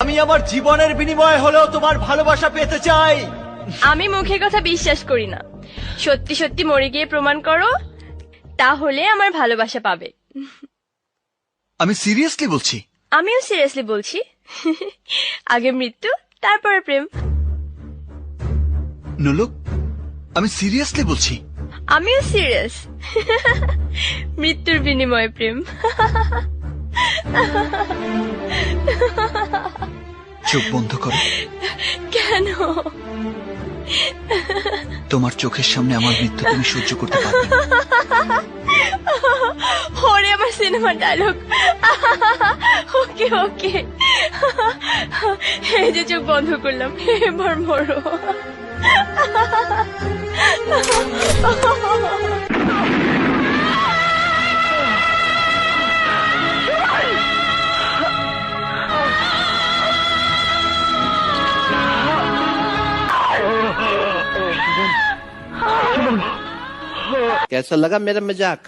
আমি আমার জীবনের বিনিময়ে হলেও তোমার ভালোবাসা পেতে চাই। আমি মুখের কথা বিশ্বাস করি না, সত্যি সত্যি মরে গিয়ে প্রমাণ করো, তাহলে আমার ভালোবাসা পাবে। আমি সিরিয়াসলি বলছি। আমিও সিরিয়াসলি বলছি। আগে মৃত্যু, তারপরে প্রেম। নুলুক, আমি সিরিয়াসলি বলছি। আমিও সিরিয়াস। মৃত্যুর বিনিময়ে প্রেম। চোখ বন্ধ করো। কেন? তোমার চোখের সামনে আমার মৃত্যু তুমি সহ্য করতে পারবে না। ওরে আমার সিনেমার ডায়লগ। ওকে ওকে, এই যে চোখ বন্ধ করলাম, এবার মরো। कैसा लगा मेरा मजाक?